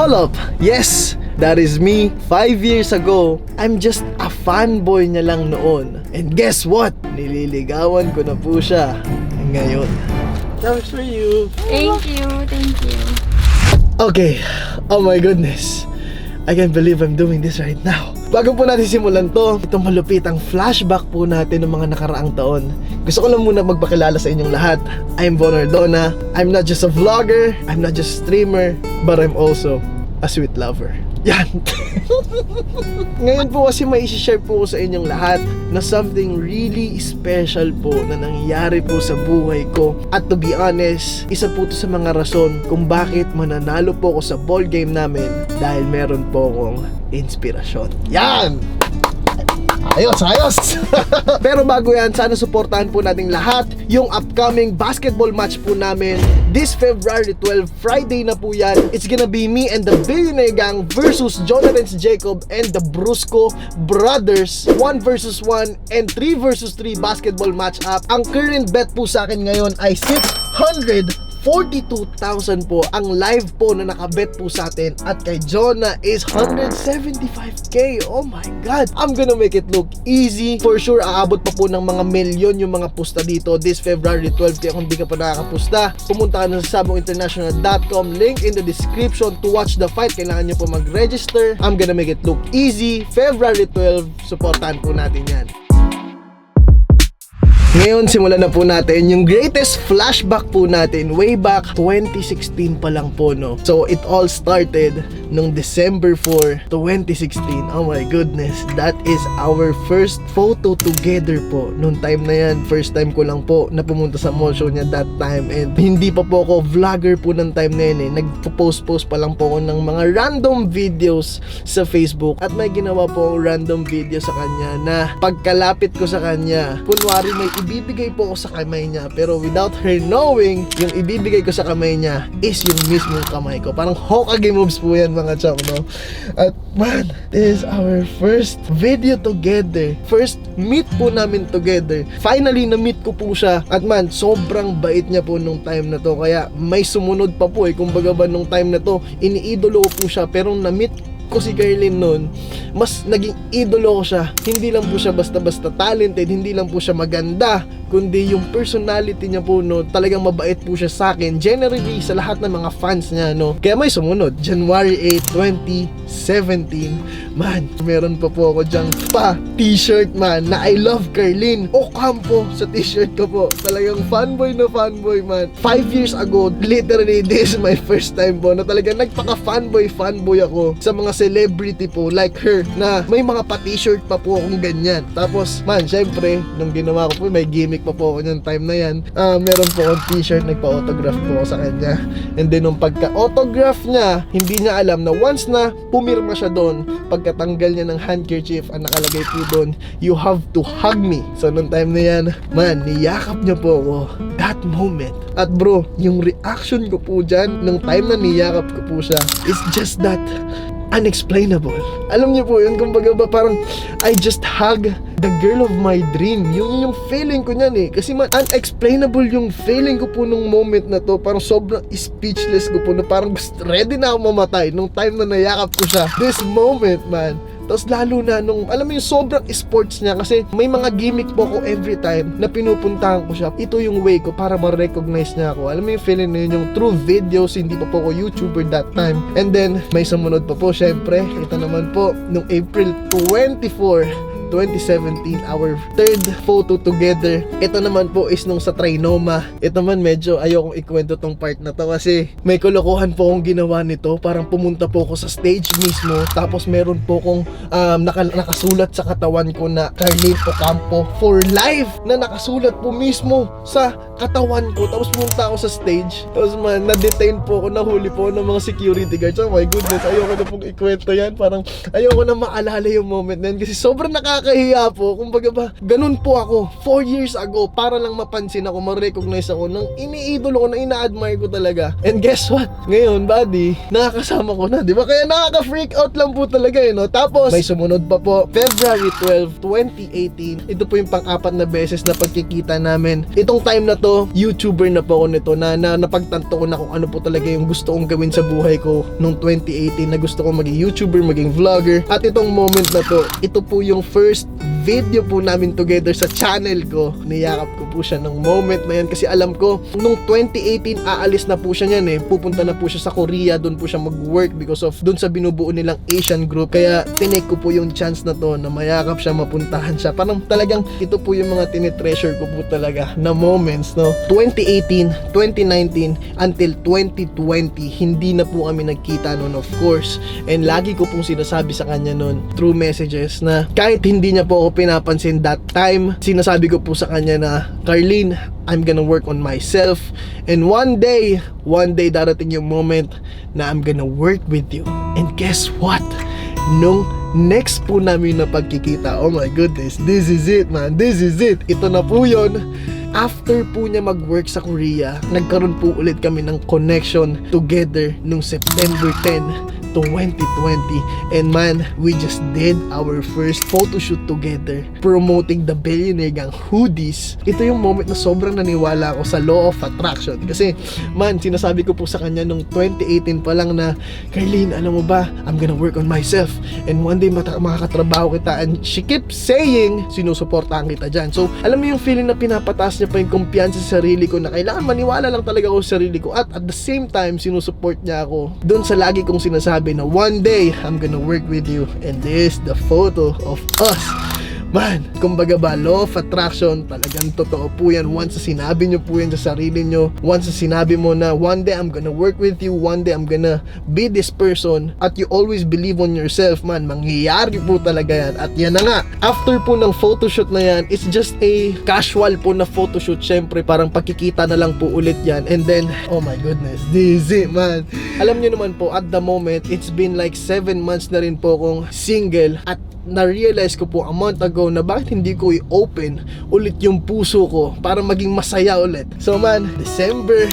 Hold up! Yes! That is me. 5 years ago, I'm just a fanboy niya lang noon. And guess what? Nililigawan ko na po siya ngayon. That was for you. Thank you. Okay. Oh my goodness. I can't believe I'm doing this right now. Bago po natin simulan to, itong malupitang flashback po natin ng mga nakaraang taon. Gusto ko lang muna magpakilala sa inyong lahat. I'm Von Ordona. I'm not just a vlogger, I'm not just a streamer, but I'm also a sweet lover. Yan. Ngayon po kasi may isi-share po ko sa inyong lahat na something really special po na nangyari po sa buhay ko. At to be honest, isa po to sa mga rason kung bakit mananalo po ako sa ball game namin dahil meron po akong inspirasyon. Yan! Ayos! Pero bago yan, sana suportahan po natin lahat yung upcoming basketball match po namin this February 12, Friday na po yan. It's gonna be me and the Billionaire Gang versus Jonathan Jacob and the Brusco Brothers. 1 versus 1 and 3 versus 3 basketball match up. Ang current bet po sa akin ngayon ay 642,000 po ang live po na nakabet po sa atin, at kay Jonah is 175k. Oh my god, I'm gonna make it look easy. For sure aabot pa po ng mga milyon yung mga pusta dito this February 12. Kaya kung di ka pa nakakapusta, pumunta ka na sa sabonginternational.com, link in the description to watch the fight. Kailangan nyo po mag-register. I'm gonna make it look easy. February 12, supportahan po natin yan. Ngayon, simulan na po natin yung greatest flashback po natin way back 2016 pa lang po, no? So, it all started nung December 4, 2016. Oh my goodness, that is our first photo together po. Noong time na yan, first time ko lang po na pumunta sa mall show niya that time. And hindi pa po ako vlogger po ng time na yun eh. Nagpo-post pa lang po ako ng mga random videos sa Facebook. At may ginawa po akong random video sa kanya na pagkalapit ko sa kanya, kunwari may ibibigay po ako sa kamay niya, pero without her knowing, yung ibibigay ko sa kamay niya is yung mismong kamay ko. Parang Hokage moves po yan mga chong, no? At man, this is our first video together. First meet po namin together. Finally, na-meet ko po siya. At man, sobrang bait niya po nung time na to. Kaya may sumunod pa po eh. Kumbaga ba nung time na to, iniidolo ko po siya. Pero na-meet ko si Carlin noon, mas naging idolo ko siya. Hindi lang po siya basta-basta talented, hindi lang po siya maganda, kundi yung personality niya po, no, talagang mabait po siya sa akin, generally sa lahat ng mga fans niya, no. Kaya may sumunod, January 8, 2017, man, meron pa po ako dyang t-shirt man na I love Carlin Ocampo sa t-shirt ko po. Talagang fanboy na fanboy, man. 5 years ago, literally this is my first time po na talagang nagpaka-fanboy ako sa mga celebrity po like her na may mga pa-t-shirt pa po akong ganyan. Tapos man, syempre nung ginawa ko po, may gimmick pa po ako yung time na yan. Meron po akong t-shirt, nagpa-autograph po ako sa kanya. And then nung pagka-autograph niya, hindi niya alam na once na pumirma siya doon, pagkatanggal niya ng handkerchief, ang nakalagay po doon, you have to hug me. So nung time na yan, man, niyakap niya po ako that moment. At bro, yung reaction ko po dyan nung time na niyakap ko po siya is just that unexplainable. Alam niyo po yun, kumbaga ba parang I just hug the girl of my dream. Yung feeling ko niyan eh. Kasi man, unexplainable yung feeling ko po nung moment na to. Parang sobrang speechless ko po na parang ready na ako mamatay nung time na nayakap ko siya. This moment, man. Tapos lalo na nung, alam mo yung sobrang sports niya, kasi may mga gimmick po ako every time na pinupuntahan ko siya. Ito yung way ko para ma-recognize niya ako. Alam mo yung feeling na yun, yung true videos, hindi pa po ako YouTuber that time. And then, may sumunod pa po, syempre. Ito naman po, nung April 24, 2017, our third photo together. Ito naman po is nung sa Trinoma. Ito man medyo ayokong ikwento tong part na to kasi may kalokohan po akong ginawa nito. Parang pumunta po ako sa stage mismo, tapos meron po akong nakasulat sa katawan ko na Carlin Ocampo for life, na nakasulat po mismo sa katawan ko. Tapos pumunta ako sa stage, tapos man, na-detain po ako, nahuli po ng mga security guards. Oh my goodness, ayoko na pong ikwento yan. Parang ayoko na maalala yung moment na yan kasi sobrang nakaka nakakahiya po. Kumbaga ba, ganun po ako 4 years ago para lang mapansin ako, ma-recognize ako ng iniidolo ko na ina-admire ko talaga. And guess what? Ngayon, buddy, nakakasama ko na, di ba? Kaya nakaka-freak out lang po talaga no? Tapos, may sumunod pa po, February 12, 2018. Ito po yung pang-apat na beses na pagkikita namin. Itong time na to, YouTuber na po ako nito na napagtanto ko na kung ano po talaga yung gusto kong gawin sa buhay ko nung 2018 na gusto kong maging YouTuber, maging vlogger. At itong moment na to, ito po yung first video po namin together sa channel ko. Niyakap ko po siya ng moment na yan kasi alam ko, nung 2018, aalis na po siya niyan pupunta na po siya sa Korea, doon po siya mag-work because of doon sa binubuo nilang Asian group. Kaya tinake ko po yung chance na to na mayakap siya, mapuntahan siya. Parang talagang ito po yung mga tinitreasure ko po talaga na moments, no? 2018, 2019, until 2020, hindi na po kami nagkita noon, of course. And lagi ko pong sinasabi sa kanya noon through messages na kahit hindi niya po ako pinapansin that time, sinasabi ko po sa kanya na, Carlene, I'm gonna work on myself, and one day darating yung moment na I'm gonna work with you. And guess what? Nung next po namin na pagkikita, oh my goodness, this is it, man, this is it. Ito na po yun. After po niya mag-work sa Korea, nagkaroon po ulit kami ng connection together nung September 10, 2020. And man, we just did our first photoshoot together promoting the Billionaire Gang hoodies. Ito yung moment na sobrang naniwala ako sa law of attraction. Kasi man, sinasabi ko po sa kanya nung 2018 pa lang na, Carlene, alam mo ba, I'm gonna work on myself and one day makakatrabaho kita. And she kept saying, sinusuportahan kita dyan. So, alam mo yung feeling na pinapataas niya pa yung kumpiyansa sa sarili ko na kailangan maniwala lang talaga ako sa sarili ko. At the same time, sinusuport niya ako doon sa lagi kong sinasabi na one day, I'm gonna work with you. And this is the photo of us. Man, kumbaga ba, law of attraction, talagang totoo po yan. Once na sinabi nyo po yan sa sarili nyo, once na sinabi mo na one day I'm gonna work with you, one day I'm gonna be this person, at you always believe on yourself, man, mangyayari po talaga yan. At yan na nga, after po ng photoshoot na yan, it's just a casual po na photoshoot. Syempre, parang pagkikita na lang po ulit yan. And then, oh my goodness, this is it, man. Alam nyo naman po, at the moment, it's been like 7 months na rin po akong single, at na-realize ko po a month ago na bakit hindi ko i-open ulit yung puso ko para maging masaya ulit. So man, December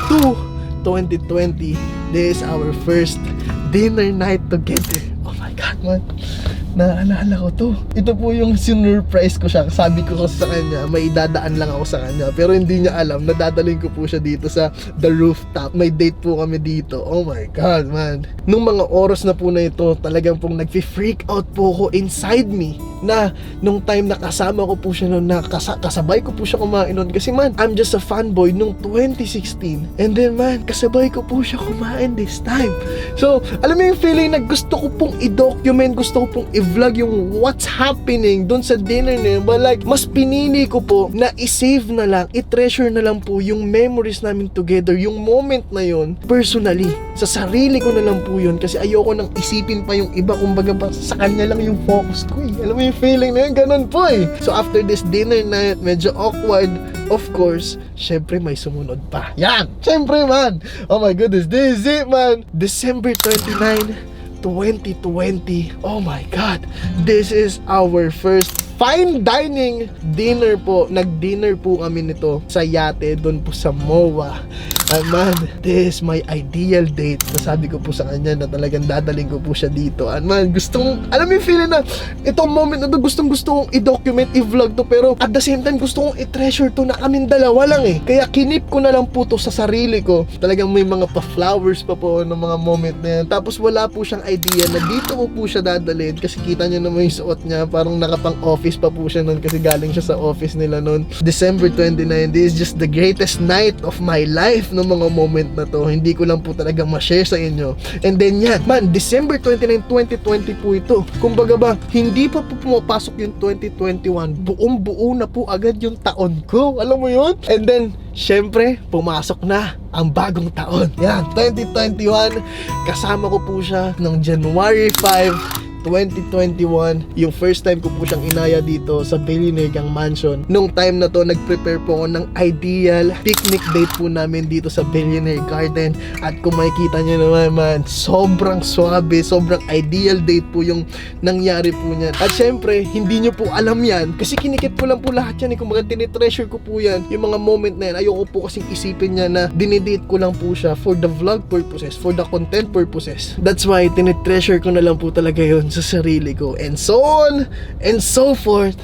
2, 2020, this is our first dinner night together. Oh my God, man. Naalala ko to. Ito po yung sinurprise ko siya. Sabi ko kasi sa kanya, may dadaan lang ako sa kanya. Pero hindi niya alam, nadadaling ko po siya dito sa the rooftop. May date po kami dito. Oh my God, man. Nung mga oras na po na ito, talagang pong nag-freak out po ako inside me. Na nung time na kasama ko po siya noon, na kasabay ko po siya kumain noon. Kasi man, I'm just a fanboy nung 2016. And then man, kasabay ko po siya kumain this time. So, alam mo yung feeling na gusto ko pong i-document, gusto ko pong i-vlog yung what's happening dun sa dinner na yun. But like, mas pinili ko po na i-save na lang, i-treasure na lang po yung memories namin together, yung moment na yun, personally. Sa sarili ko na lang po yun kasi ayoko nang isipin pa yung iba, kumbaga ba sa kanya lang yung focus ko eh. Alam mo yung feeling na yun, ganun po eh. So after this dinner night, medyo awkward, of course, syempre may sumunod pa. Yan! Syempre man! Oh my goodness, this is it man! December 29, 2020. Oh my God, this is our first fine dining dinner po. Nag-dinner po kami nito sa yate doon po sa MOA. And man, this is my ideal date. Nasabi ko po sa kanya na talagang dadaling ko po siya dito. And man, gustong, alam mo yung feeling na itong moment na to, gusto kong i-document, i-vlog to, pero at the same time gusto kong i-treasure to na kaming dalawa lang eh. Kaya kinip ko na lang po to sa sarili ko. Talagang may mga pa-flowers pa po ng mga moment na yan. Tapos wala po siyang idea na dito ko po siya dadalhin kasi kita niyo naman yung suot niya, parang nakapang office pa po siya nun kasi galing siya sa office nila nun. December 29, this is just the greatest night of my life ng mga moment na to. Hindi ko lang po talaga ma-share sa inyo. And then yan, man, December 29, 2020 po ito. Kumbaga ba, hindi pa po pumapasok yung 2021. Buong-buo na po agad yung taon ko. Alam mo yun? And then, syempre, pumasok na ang bagong taon. Yan, 2021. Kasama ko po siya ng January 5 2021, yung first time ko po siyang inaya dito sa Billionaire Gang Mansion. Nung time na to, nag-prepare po ako ng ideal picnic date po namin dito sa Billionaire Garden. At kung makikita nyo naman man, sobrang swabe, sobrang ideal date po yung nangyari po niyan. At syempre, hindi nyo po alam yan kasi kinikip ko lang po lahat yan. Kung mga tinitreasure ko po yan, yung mga moment na yan, ayoko po kasing isipin niya na dinidate ko lang po siya for the vlog purposes, for the content purposes. That's why tinitreasure ko na lang po talaga yun sa sarili ko, and so on and so forth.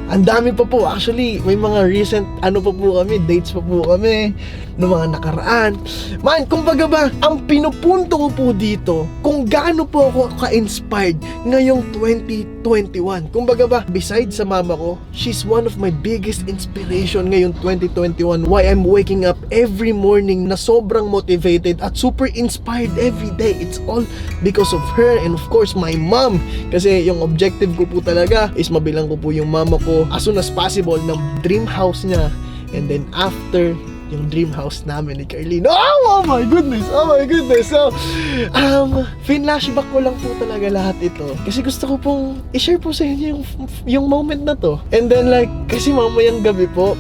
Ang dami pa po, actually may mga recent pa po kami, dates pa po kami ng mga nakaraan. Man, kumbaga ba, ang pinupunto ko po dito kung gaano po ako ka-inspired ngayong 2021. Kumbaga ba, besides sa mama ko, she's one of my biggest inspiration ngayong 2021. Why I'm waking up every morning na sobrang motivated at super inspired every day. It's all because of her and of course my mom. Kasi yung objective ko po talaga is mabilang ko po yung mama ko as soon as possible ng dream house niya, and then after yung dream house namin ni Carlene. Oh my goodness, oh my goodness. So, finlashback ko lang po talaga lahat ito kasi gusto ko pong i-share po sa inyo yung moment na to. And then like, kasi mamayang gabi po,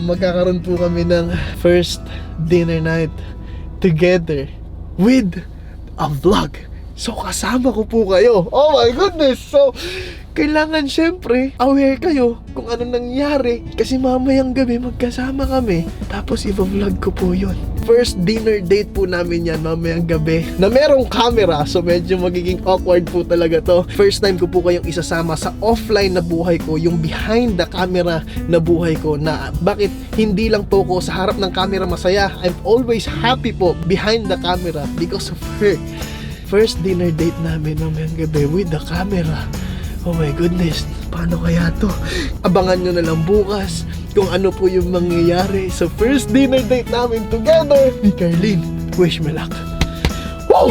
magkakaroon po kami ng first dinner night together with a vlog. So kasama ko po kayo. Oh my goodness. So kailangan syempre aware kayo kung ano nangyari kasi mamayang gabi magkasama kami. Tapos i-vlog ko po yun. First dinner date po namin yan mamayang gabi na merong camera, so medyo magiging awkward po talaga to. First time ko po kayong isasama sa offline na buhay ko, yung behind the camera na buhay ko, na bakit hindi lang po ko sa harap ng camera masaya. I'm always happy po behind the camera because of her. First dinner date namin mamayang gabi with the camera. Oh my goodness, paano kaya to? Abangan nyo na lang bukas kung ano po yung mangyayari sa first dinner date namin together ni Carlene. Wish me luck. Wow!